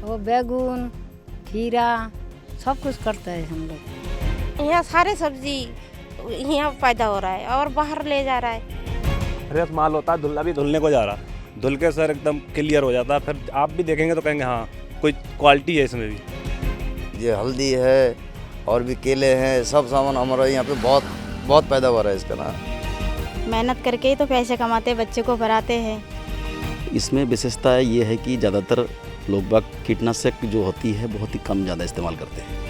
वो बैगन खीरा सब कुछ करते हैं हम लोग। यहाँ सारे सब्जी यहाँ पैदा हो रहा है और बाहर ले जा रहा है। फ्रेश माल होता है, धुलना भी धुलने को जा रहा, धुल के सर एकदम क्लियर हो जाता है। फिर आप भी देखेंगे तो कहेंगे हाँ कोई क्वालिटी है इसमें भी। ये हल्दी है और भी केले हैं, सब सामान हमारे यहाँ पे बहुत पैदावार है इसका ना। मेहनत करके ही तो पैसे कमाते, बच्चे को पढ़ाते हैं। इसमें विशेषता ये है कि ज़्यादातर लोग बाग कीटनाशक जो होती है बहुत ही कम ज़्यादा इस्तेमाल करते हैं।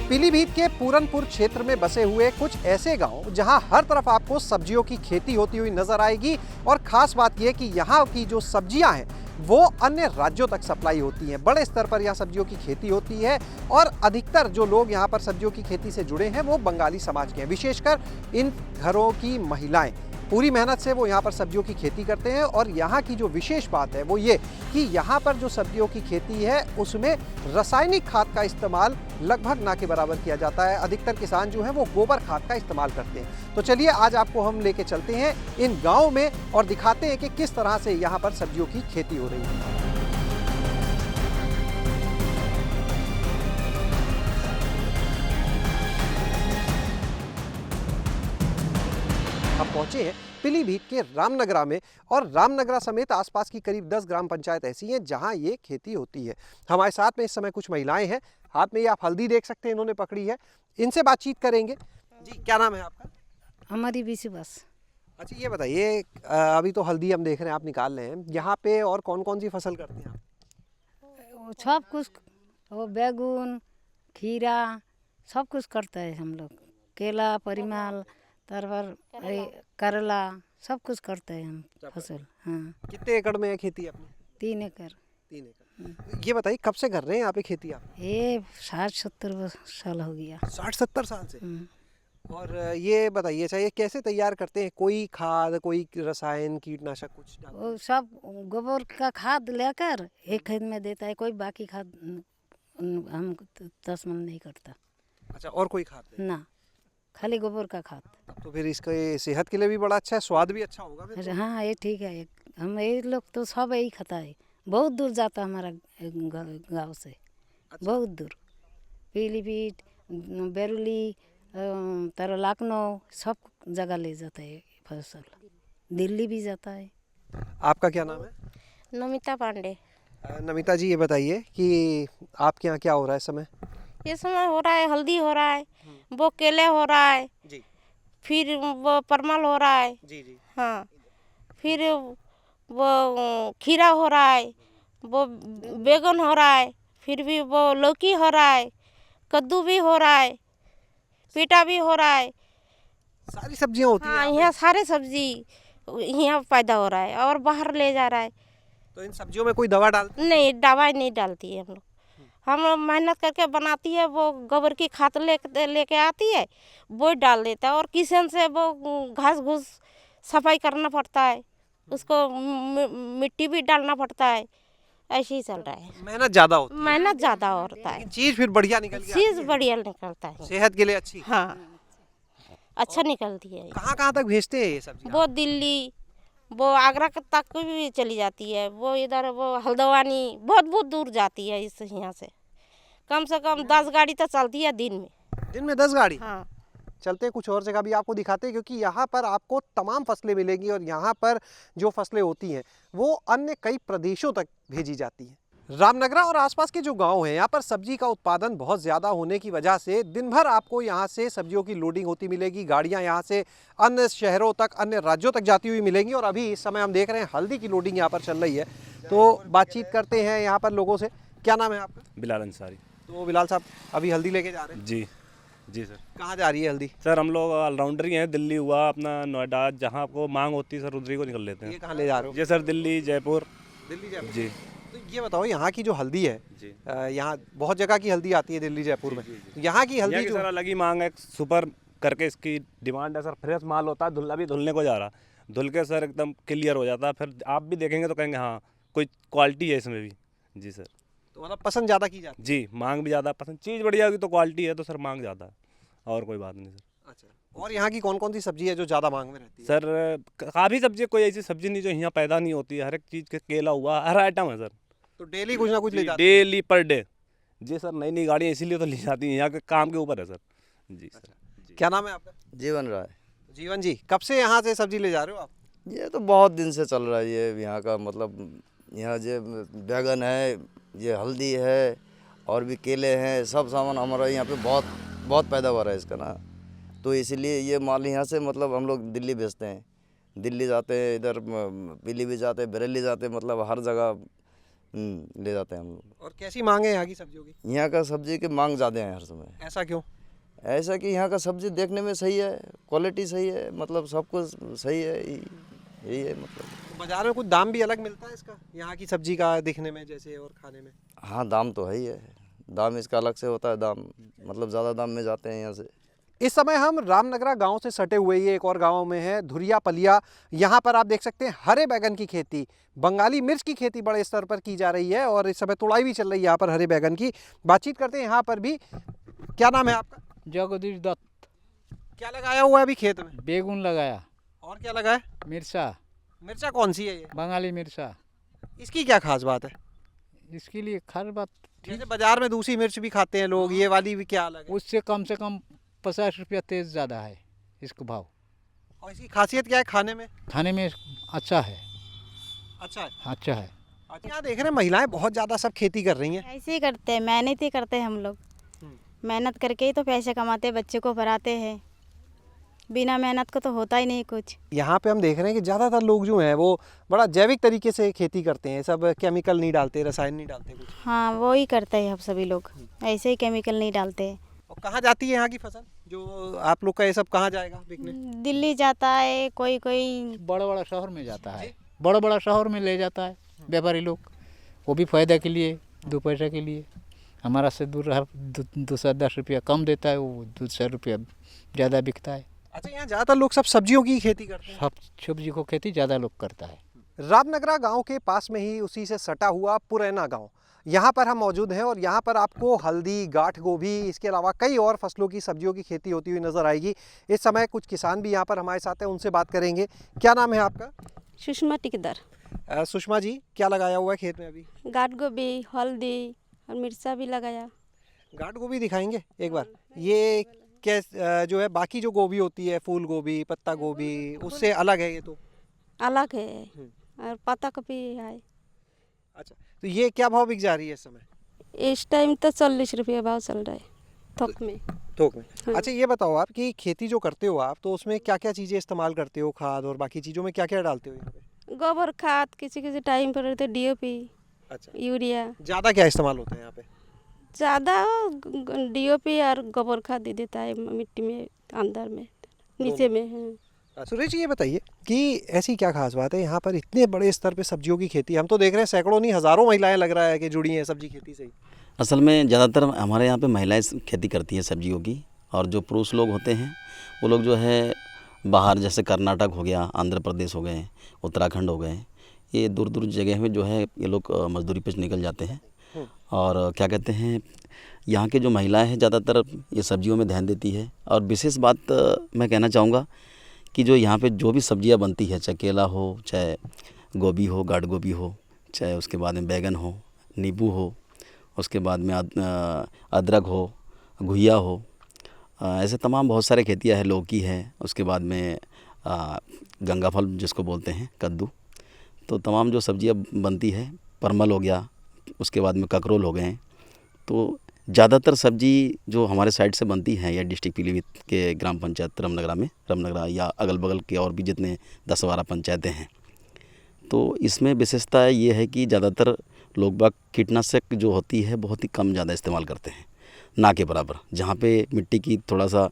पीलीभीत के पूरनपुर क्षेत्र में बसे हुए कुछ ऐसे गांव जहां हर तरफ आपको सब्जियों की खेती होती हुई नजर आएगी और खास बात यह कि यहाँ की जो सब्जियां हैं वो अन्य राज्यों तक सप्लाई होती हैं। बड़े स्तर पर यहाँ सब्जियों की खेती होती है और अधिकतर जो लोग यहाँ पर सब्जियों की खेती से जुड़े हैं वो बंगाली समाज के हैं। विशेषकर इन घरों की महिलाएं पूरी मेहनत से वो यहाँ पर सब्जियों की खेती करते हैं और यहाँ की जो विशेष बात है वो ये कि यहाँ पर जो सब्जियों की खेती है उसमें रासायनिक खाद का इस्तेमाल लगभग ना के बराबर किया जाता है। अधिकतर किसान जो हैं वो गोबर खाद का इस्तेमाल करते हैं। तो चलिए आज आपको हम लेके चलते हैं इन गाँव में और दिखाते हैं कि किस तरह से यहाँ पर सब्जियों की खेती हो रही है। हम पहुंचे हैं पीलीभीत के रामनगरा में और रामनगरा समेत आसपास की करीब 10 ग्राम पंचायत ऐसी हैं जहां ये खेती होती है। हमारे साथ में इस समय कुछ महिलाएं हैं, हाथ में ये आप हल्दी देख सकते हैं इन्होंने पकड़ी है। इनसे बातचीत करेंगे। जी क्या नाम है आपका? हमारी बीसी बस। अच्छा ये बताइए, अभी तो हल्दी हम देख रहे हैं आप निकाल रहे हैं, यहाँ पे और कौन कौन सी फसल करते हैं आप? वो सब कुछ, वो बैगन खीरा सब कुछ करते हैं हम लोग। केला परिमल तरवर करेला सब कुछ करते हैं हम फसल। हाँ। कितने एकड़ में है खेती अपनी? 3 एकड़। 3 एकड़। ये बताइए कब से कर रहे हैं यहाँ पे खेती आप? ये 60-70 साल हो गया। 60-70 साल से। और ये बताइए अच्छा, ये कैसे तैयार करते हैं? कोई खाद, कोई रसायन, कीटनाशक कुछ? वो सब गोबर का खाद लेकर एक खेत में देता है, कोई बाकी खाद हम 10 मन नहीं करता। अच्छा और कोई खाद नहीं? ना, खाली गोबर का खाद। तो फिर इसका सेहत के लिए भी बड़ा अच्छा है, स्वाद भी अच्छा होगा फिर तो। हाँ ये ठीक है। हम ये लोग तो सब यही खाता है। बहुत दूर जाता हमारा गांव से। अच्छा। बहुत दूर पीलीभीत बैरुली तरह लखनऊ सब जगह ले जाता है फसल। दिल्ली भी जाता है। आपका क्या नाम है? नमिता पांडे। नमिता जी ये बताइए कि आपके यहाँ क्या हो रहा है इस समय? ये समय हो रहा है, हल्दी हो रहा है, वो केले हो रहा है जी, फिर वो परमल हो रहा है जी जी, हाँ, फिर वो खीरा हो रहा है, वो बैगन हो रहा है, फिर भी वो लौकी हो रहा है, कद्दू भी हो रहा है, पेटा भी हो रहा है। सारी सब्जियां होती हैं हाँ, यहाँ यहाँ सारे सब्जी यहाँ पैदा हो रहा है और बाहर ले जा रहा है। पे? तो इन सब्जियों में कोई दवा डालते नहीं, दवाई नहीं डालती है हम लोग। हम मेहनत करके बनाती है, वो गोबर की खाद लेके आती है, वो डाल देता है और किचन से वो घास घूस सफाई करना पड़ता है, उसको मिट्टी भी डालना पड़ता है। ऐसे ही चल रहा है। मेहनत ज्यादा होती है, मेहनत ज़्यादा होता है, लेकिन चीज फिर बढ़िया निकल के आती चीज़ है। बढ़िया निकलता है। सेहत के लिए अच्छी। हाँ, अच्छा निकलती है। कहाँ कहाँ तक भेजते हैं ये सब्जी? वो दिल्ली, वो आगरा तक भी चली जाती है, वो इधर वो हल्द्वानी बहुत दूर जाती है। इस यहाँ से कम 10 गाड़ी तो चलती है दिन में। दिन में 10 गाड़ी? हाँ। चलते हैं कुछ और जगह भी आपको दिखाते हैं, क्योंकि यहाँ पर आपको तमाम फसलें मिलेंगी और यहाँ पर जो फसलें होती हैं वो अन्य कई प्रदेशों तक भेजी जाती हैं। रामनगरा और आसपास के जो गांव हैं यहाँ पर सब्जी का उत्पादन बहुत ज़्यादा होने की वजह से दिन भर आपको यहाँ से सब्जियों की लोडिंग होती मिलेगी। गाड़ियाँ यहाँ से अन्य शहरों तक, अन्य राज्यों तक जाती हुई मिलेंगी और अभी इस समय हम देख रहे हैं हल्दी की लोडिंग यहाँ पर चल रही है। तो बातचीत करते हैं यहाँ पर लोगों से। क्या नाम है आपका? बिलाल अंसारी। तो बिलाल साहब अभी हल्दी लेके जा रहे हैं? जी जी सर। कहाँ जा रही है हल्दी? सर हम लोग ऑलराउंडर ही हैं, दिल्ली हुआ अपना, नोएडा, जहाँ आपको मांग होती है सर उधर को निकल लेते हैं। ये कहाँ ले जा रहे हो? जी सर, दिल्ली जयपुर। दिल्ली जयपुर। जी। तो ये बताओ यहाँ की जो हल्दी है, जी। यहाँ बहुत जगह की हल्दी आती है दिल्ली जयपुर में, तो यहाँ की हल्दी जो सर अलग ही मांग है, सुपर करके इसकी डिमांड है सर। फ्रेश माल होता है, धुलना भी धुलने को जा रहा, धुल के सर एकदम क्लियर हो जाता है। फिर आप भी देखेंगे तो कहेंगे हाँ कोई क्वालिटी है इसमें भी। जी सर। तो मतलब पसंद ज़्यादा की जाती है? जी, मांग भी ज़्यादा, पसंद चीज़ बढ़िया होगी तो क्वालिटी है तो सर मांग ज़्यादा है, और कोई बात नहीं सर। अच्छा, और यहाँ की कौन कौन सी सब्जी है जो ज़्यादा मांग में रहती है? सर काफ़ी सब्जी, कोई ऐसी सब्जी नहीं जो यहाँ पैदा नहीं होती है, हर एक चीज़ के, केला हुआ, हर आइटम है सर। तो डेली कुछ ना कुछ ले जाते डेली पर डे। जी सर, नई नई गाड़ियाँ इसीलिए तो ली जाती हैं, यहाँ के काम के ऊपर है सर। जी सर। हैं। क्या नाम है आपका? जीवन राय। जीवन जी, कब से यहाँ से सब्जी ले जा रहे हो आप? ये तो बहुत दिन से चल रहा है ये यहाँ का, मतलब यहाँ जो बैगन है, ये हल्दी है और भी केले हैं, सब सामान हमारा यहाँ पे बहुत बहुत पैदावार है इसका ना। तो इसीलिए ये माल यहाँ से मतलब हम लोग दिल्ली भेजते हैं, दिल्ली जाते हैं, इधर पीलीभीत जाते हैं, बरेली जाते हैं, मतलब हर जगह ले जाते हैं हम लोग। और कैसी मांग है यहाँ की सब्जियों की? यहाँ का सब्जी की मांग ज़्यादा है हर समय। ऐसा क्यों? ऐसा कि यहाँ का सब्जी देखने में सही है, क्वालिटी सही है, मतलब सब कुछ सही है, यही है मतलब। तो बाजार में कुछ दाम भी अलग मिलता है इसका, यहाँ की सब्जी का दिखने में जैसे और खाने में? हाँ, दाम तो है ही है, दाम इसका अलग से होता है, दाम मतलब ज़्यादा दाम में जाते हैं यहाँ से। इस समय हम रामनगरा गांव से सटे हुए ये एक और गांव में है, धुरिया पलिया। यहाँ पर आप देख सकते हैं हरे बैगन की खेती, बंगाली मिर्च की खेती बड़े स्तर पर की जा रही है और इस समय तुड़ाई भी चल रही है यहाँ पर हरे बैगन की। बातचीत करते हैं यहाँ पर भी। क्या नाम है आपका? जगदीश दत्त। क्या लगाया हुआ है अभी खेत में? बेगुन लगाया, और क्या लगा है? मिर्चा, मिर्चा कौन सी है ये? बंगाली मिर्चा। इसकी क्या खास बात है? इसके लिए खास बात जैसे बाजार में दूसरी मिर्च भी खाते हैं लोग, ये वाली भी क्या अलग है? उससे कम से कम 50 रुपया तेज ज़्यादा है इसका भाव। और इसकी खासियत क्या है खाने में? खाने में अच्छा है, अच्छा है। अच्छा है। अच्छा, यहाँ देख रहे हैं महिलाएं बहुत ज़्यादा सब खेती कर रही हैं। ऐसे ही करते हैं, मेहनत ही करते हैं हम लोग। मेहनत करके ही तो पैसे कमाते हैं, बच्चे को पढ़ाते हैं। बिना मेहनत को तो होता ही नहीं कुछ। यहाँ पे हम देख रहे हैं कि ज़्यादातर लोग जो हैं वो बड़ा जैविक तरीके से खेती करते हैं, सब केमिकल नहीं डालते, रसायन नहीं डालते कुछ। हाँ, वो ही करते हैं अब सभी लोग, ऐसे ही केमिकल नहीं डालते। और कहाँ जाती है यहाँ की फसल, जो आप लोग का ये सब कहाँ जाएगा बिकने? दिल्ली जाता है, कोई कोई बड़ा बड़ा शहर में जाता है, बड़ा बड़ा शहर में ले जाता है व्यापारी लोग, वो भी फायदा के लिए, 2 पैसा के लिए। हमारा से दूर 210 रुपया कम देता है, वो 200 रुपया ज़्यादा बिकता है। अच्छा, यहाँ ज़्यादातर लोग सब सब्जियों की खेती करते हैं। सब सब्जी को खेती ज़्यादा लोग करता है। रामनगरा गांव के पास में ही उसी से सटा हुआ पुरैना गांव, यहाँ पर हम मौजूद हैं और यहाँ पर आपको हल्दी, गांठ गोभी, इसके अलावा कई और फसलों की सब्जियों की खेती होती हुई नजर आएगी। इस समय कुछ किसान भी यहाँ पर हमारे साथ हैं, उनसे बात करेंगे। क्या नाम है आपका? सुषमा टिकदार। सुषमा जी, क्या लगाया हुआ है खेत में अभी? गाठ गोभी, हल्दी और मिर्चा भी लगाया। गांठ गोभी दिखाएंगे एक बार। ये क्या जो है बाकी जो गोभी होती है, फूल गोभी, पत्ता गोभी, उससे अलग है ये तो? अलग है, और पत्ता गोभी है। अच्छा, तो ये क्या भाव बिक जा रही है इस समय? इस टाइम तो 40 रुपया भाव चल रहा है थोक में। थोक में। हाँ। अच्छा, ये बताओ आप कि खेती जो करते हो आप, तो उसमें क्या क्या चीज़ें इस्तेमाल करते हो, खाद और बाकी चीज़ों में क्या क्या डालते हो यहाँ पे? गोबर खाद, किसी किसी टाइम पर तो DAP, अच्छा, यूरिया। ज़्यादा क्या इस्तेमाल होता है यहाँ पे? ज़्यादा DAP और गोबर खाद दे देता है मिट्टी में, अंदर में, नीचे में। हाँ। सुरेश जी, ये बताइए कि ऐसी क्या खास बात है यहाँ पर इतने बड़े स्तर पे सब्जियों की खेती? हम तो देख रहे हैं सैकड़ों नहीं हज़ारों महिलाएं लग रहा है कि जुड़ी हैं सब्जी खेती से ही। असल में ज़्यादातर हमारे यहाँ पे महिलाएं खेती करती हैं सब्जियों की, और जो पुरुष लोग होते हैं वो लोग जो है बाहर, जैसे कर्नाटक हो गया, आंध्र प्रदेश हो गए, उत्तराखंड हो गए, ये दूर दूर जगह में जो है ये लोग मजदूरी पे निकल जाते हैं। और क्या कहते हैं, यहाँ के जो महिलाएं हैं ज़्यादातर ये सब्जियों में ध्यान देती है। और विशेष बात मैं कहना चाहूँगा कि जो यहाँ पे जो भी सब्जियाँ बनती है, चाहे केला हो, चाहे गोभी हो, गाठ गोभी हो, चाहे उसके बाद में बैगन हो, नींबू हो, उसके बाद में अदरक हो, घुइया हो, ऐसे तमाम बहुत सारे खेतियाँ हैं, लौकी है, उसके बाद में गंगा फल जिसको बोलते हैं, कद्दू, तो तमाम जो सब्जियाँ बनती है, परमल हो गया, उसके बाद में ककरोल हो गए। तो ज़्यादातर सब्जी जो हमारे साइड से बनती हैं या डिस्ट्रिक्ट पीलीभीत के ग्राम पंचायत रामनगरा या अगल बगल के और भी जितने 10-12 पंचायतें हैं, तो इसमें विशेषता ये है कि ज़्यादातर लोग बाग कीटनाशक जो होती है बहुत ही कम ज़्यादा इस्तेमाल करते हैं, ना के बराबर। जहाँ पे मिट्टी की थोड़ा सा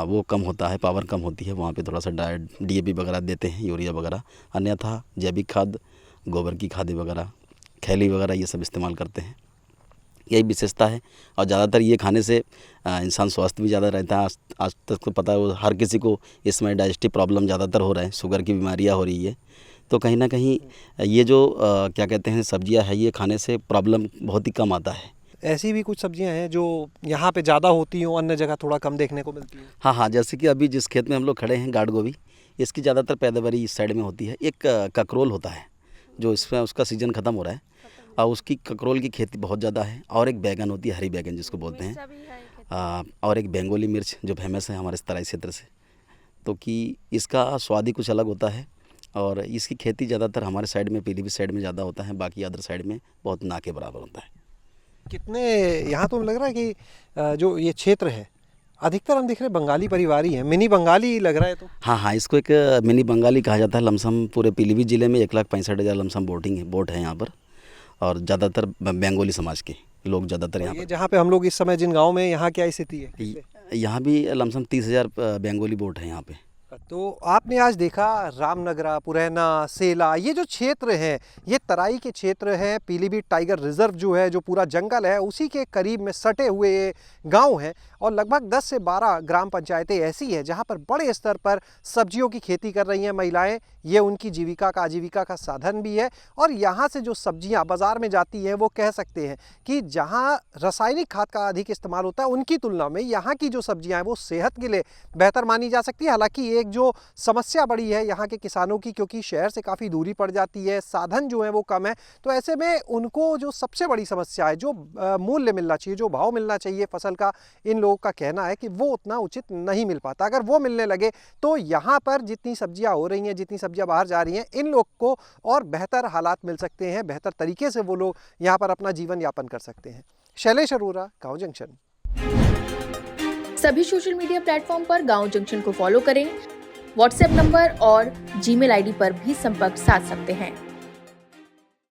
वो कम होता है, पावर कम होती है, वहाँ पे थोड़ा सा DAP वगैरह देते हैं, यूरिया वगैरह, अन्यथा जैविक खाद, गोबर की खाद वगैरह, खैली वगैरह ये सब इस्तेमाल करते हैं। यही विशेषता है। और ज़्यादातर ये खाने से इंसान स्वस्थ भी ज़्यादा रहता है। आज तक तो पता है हर किसी को इसमें डाइजेस्टिव प्रॉब्लम ज़्यादातर हो रहा है, शुगर की बीमारियाँ हो रही है। तो कहीं ना कहीं ये जो क्या कहते हैं सब्जियां है, ये खाने से प्रॉब्लम बहुत ही कम आता है। ऐसी भी कुछ सब्जियां हैं जो यहाँ पे ज़्यादा होती हों, अन्य जगह थोड़ा कम देखने को मिलती हैं? हाँ, जैसे कि अभी जिस खेत में हम लोग खड़े हैं, गाठ गोभी, इसकी ज़्यादातर पैदावारी इस साइड में होती है। एक ककरोल होता है जो इसमें उसका सीज़न ख़त्म हो रहा है, और उसकी ककरोल की खेती बहुत ज़्यादा है, और एक बैगन होती है, हरी बैगन जिसको बोलते हैं, और एक बंगाली मिर्च जो फेमस है हमारे तराई क्षेत्र से। तो कि इसका स्वाद ही कुछ अलग होता है, और इसकी खेती ज़्यादातर हमारे साइड में पीलीभीत साइड में ज़्यादा होता है, बाकी अदर साइड में बहुत ना के बराबर होता है। कितने यहाँ तो लग रहा है कि जो ये क्षेत्र है अधिकतर हम देख रहे हैं बंगाली परिवार ही है, मिनी बंगाली लग रहा है। तो हाँ, इसको एक मिनी बंगाली कहा जाता है। लमसम पूरे पीलीभीत ज़िले में 1,65,000 लमसम बोट है यहाँ पर, और ज़्यादातर बंगाली समाज के लोग ज़्यादातर यहाँ ये पर। जहाँ पे हम लोग इस समय जिन गाँव में, यहाँ क्या स्थिति है? यहाँ भी लमसम 30,000 बंगाली बोट है यहाँ पे। तो आपने आज देखा रामनगरा, पुरैना, सेला, ये जो क्षेत्र हैं ये तराई के क्षेत्र हैं। पीलीभीत टाइगर रिजर्व जो है, जो पूरा जंगल है, उसी के करीब में सटे हुए ये गांव हैं, और लगभग 10 से 12 ग्राम पंचायतें ऐसी हैं जहां पर बड़े स्तर पर सब्जियों की खेती कर रही हैं महिलाएं। ये उनकी आजीविका का साधन भी है। और यहाँ से जो सब्जियाँ बाज़ार में जाती हैं वो कह सकते हैं कि जहाँ रासायनिक खाद का अधिक इस्तेमाल होता है उनकी तुलना में यहाँ की जो सब्जियाँ हैं वो सेहत के लिए बेहतर मानी जा सकती है। हालांकि एक जो समस्या बड़ी है यहाँ के किसानों की, क्योंकि शहर से काफ़ी दूरी पड़ जाती है, साधन जो है वो कम है, तो ऐसे में उनको जो सबसे बड़ी समस्या है, जो मूल्य मिलना चाहिए, जो भाव मिलना चाहिए फसल का, इन लोगों का कहना है कि वो उतना उचित नहीं मिल पाता। अगर वो मिलने लगे तो यहाँ पर जितनी सब्जियाँ हो रही हैं, जितनी सब्जियाँ बाहर जा रही हैं, इन लोग को और बेहतर हालात मिल सकते हैं, बेहतर तरीके से वो लोग यहाँ पर अपना जीवन यापन कर सकते हैं। शैलेश अरोरा, गाँव जंक्शन। सभी सोशल मीडिया प्लेटफॉर्म पर गाँव जंक्शन को फॉलो करें। व्हाट्सएप नंबर और जीमेल आईडी पर भी संपर्क साध सकते हैं।